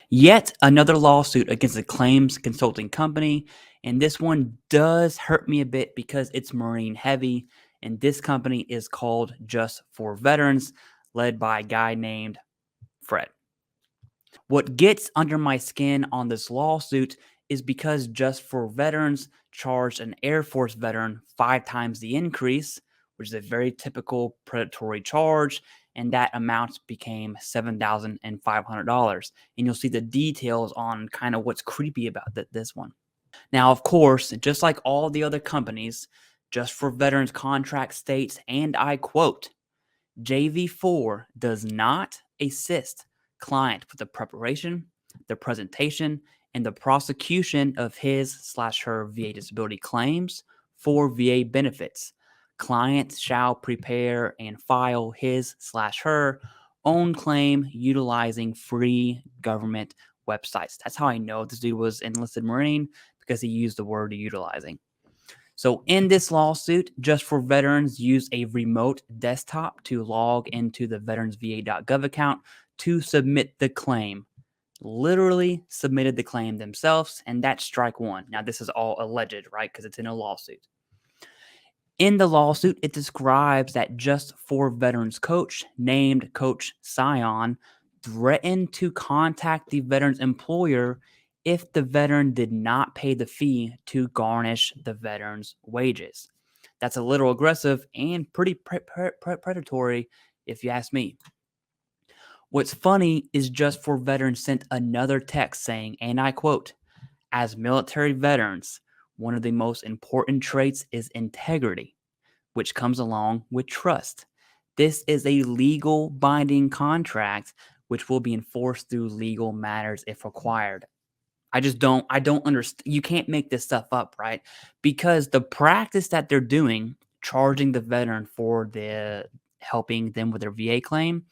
Yet another lawsuit against a claims consulting company, and this one does hurt me a bit because it's Marine heavy, and this company is called Just for Veterans, led by a guy named Fred. What gets under my skin on this lawsuit is because Just for Veterans charged an Air Force veteran 5 times the increase, which is a very typical predatory charge, and that amount became $7,500. And you'll see the details on kind of what's creepy about this one. Now, of course, just like all the other companies, Just for Veterans contract states, and I quote, JV4 does not assist client with the preparation, the presentation, and the prosecution of his/her VA disability claims for VA benefits. Client shall prepare and file his/her own claim utilizing free government websites. That's how I know this dude was enlisted Marine, because he used the word utilizing. So in this lawsuit, Just for Veterans used a remote desktop to log into the veteransva.gov account to submit the claim. Literally submitted the claim themselves, and that's strike one. Now, this is all alleged, right? Because it's in a lawsuit. In the lawsuit, it describes that Just for Veterans coach named Coach Scion threatened to contact the veteran's employer if the veteran did not pay the fee to garnish the veteran's wages. That's a little aggressive and pretty predatory, if you ask me. What's funny is Just for Veterans sent another text saying, and I quote, as military veterans, one of the most important traits is integrity, which comes along with trust. This is a legal binding contract which will be enforced through legal matters if required. I don't understand. You can't make this stuff up, right? Because the practice that they're doing, charging the veteran for the helping them with their VA claim,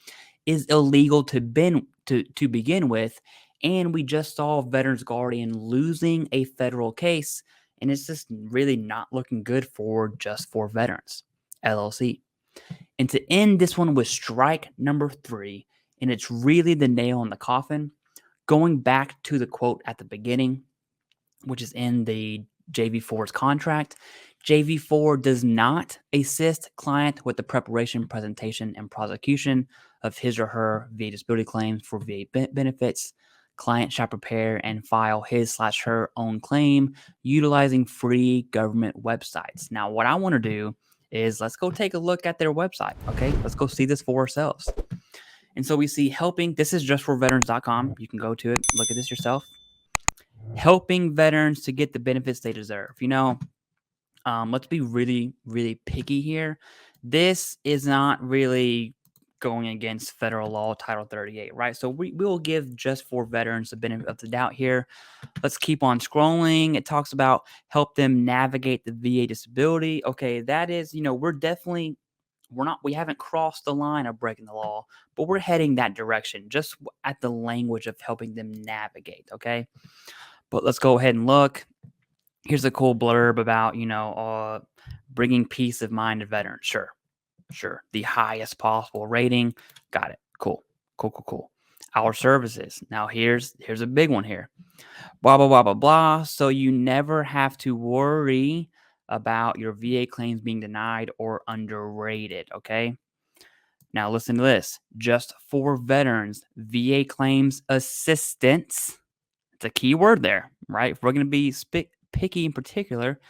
is illegal to begin with. And we just saw Veterans Guardian losing a federal case, and it's just really not looking good for Just for Veterans, LLC. And to end this one with strike number 3, and it's really the nail in the coffin, going back to the quote at the beginning, which is in the JV4's contract, JV4 does not assist client with the preparation, presentation, and prosecution of his or her VA disability claims for VA benefits. Client shall prepare and file his/her own claim utilizing free government websites. Now, what I want to do is let's go take a look at their website. Okay, let's go see this for ourselves. And so we see helping. This is justforveterans.com. You can go to it, look at this yourself. Helping veterans to get the benefits they deserve. Let's be really, really picky here. This is not really going against federal law, Title 38, right? So we will give Just for Veterans the benefit of the doubt here. Let's keep on scrolling. It talks about help them navigate the VA disability. Okay, that is, we haven't crossed the line of breaking the law, but we're heading that direction, just at the language of helping them navigate, okay? But let's go ahead and look. Here's a cool blurb about, bringing peace of mind to veterans. Sure. The highest possible rating. Got it. Cool. Our services. Now here's a big one here. Blah, blah, blah, blah, blah. So you never have to worry about your VA claims being denied or underrated, okay? Now listen to this. Just for Veterans, VA claims assistance. It's a key word there, right? If we're going to be picky in particular,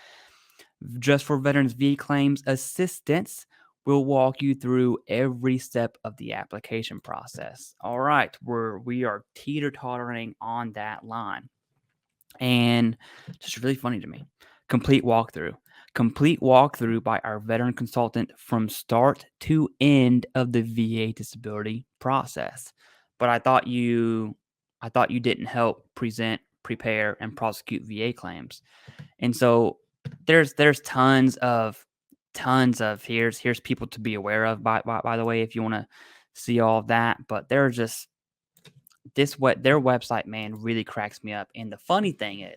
Just for Veterans VA claims assistance will walk you through every step of the application process. All right, we are teeter-tottering on that line. And just really funny to me. Complete walkthrough by our veteran consultant from start to end of the VA disability process. But I thought you didn't help present, prepare, and prosecute VA claims. And so there's tons of here's people to be aware of, by the way, if you want to see all of that. But they're just their website, man, really cracks me up. And the funny thing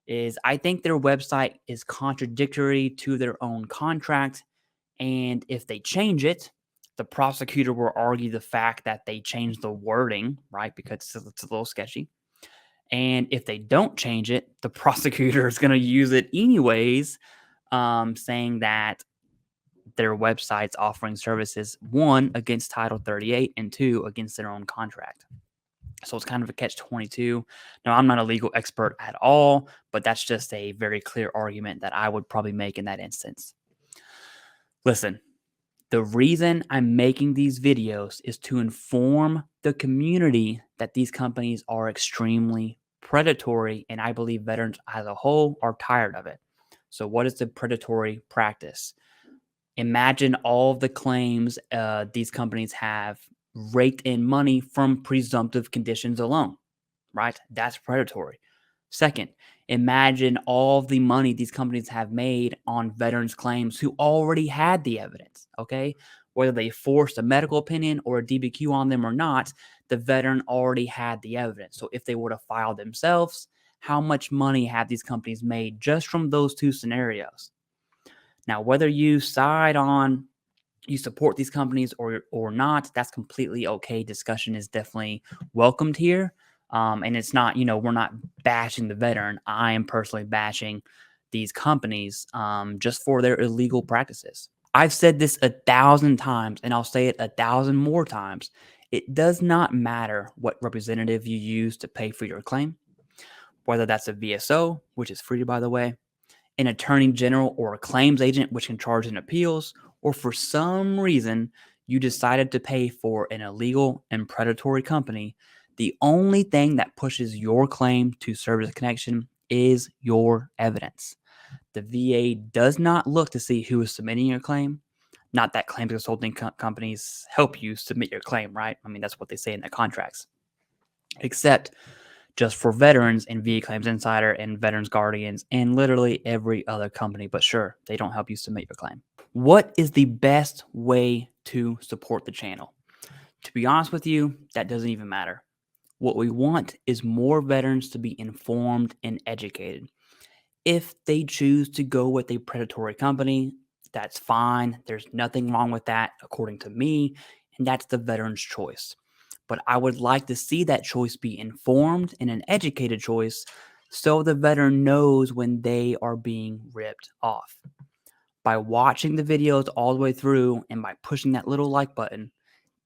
is I think their website is contradictory to their own contract. And if they change it, The prosecutor will argue the fact that they changed the wording, right? Because it's a little sketchy. And if they don't change it, the prosecutor is going to use it anyways, saying that their website's offering services, one, against Title 38, and two, against their own contract. So it's kind of a catch-22. Now, I'm not a legal expert at all, but that's just a very clear argument that I would probably make in that instance. Listen, the reason I'm making these videos is to inform the community that these companies are extremely predatory, and I believe veterans as a whole are tired of it. So what is the predatory practice? Imagine all of the claims these companies have raked in money from presumptive conditions alone, right? That's predatory. Second, imagine all of the money these companies have made on veterans' claims who already had the evidence, okay? Whether they forced a medical opinion or a DBQ on them or not, the veteran already had the evidence. So if they would have filed themselves, how much money have these companies made just from those two scenarios? Now, whether you support these companies or not, that's completely okay. Discussion is definitely welcomed here. And it's not, we're not bashing the veteran. I am personally bashing these companies just for their illegal practices. I've said this 1,000 times, and I'll say it 1,000 more times. It does not matter what representative you use to pay for your claim, whether that's a VSO, which is free, by the way, an attorney general or a claims agent, which can charge in appeals, or for some reason you decided to pay for an illegal and predatory company. The only thing that pushes your claim to service connection is your evidence. The VA does not look to see who is submitting your claim. Not that claims consulting companies help you submit your claim, right? I mean, that's what they say in their contracts. Except just for veterans and VA Claims Insider and Veterans Guardians and literally every other company. But sure, they don't help you submit your claim. What is the best way to support the channel? To be honest with you, that doesn't even matter. What we want is more veterans to be informed and educated. If they choose to go with a predatory company, that's fine. There's nothing wrong with that, according to me, and that's the veteran's choice. But I would like to see that choice be informed and an educated choice so the veteran knows when they are being ripped off. By watching the videos all the way through and by pushing that little like button,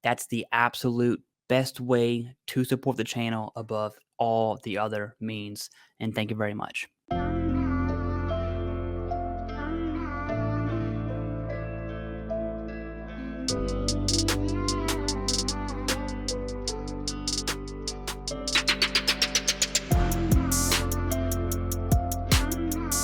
that's the absolute best way to support the channel above all the other means. And thank you very much.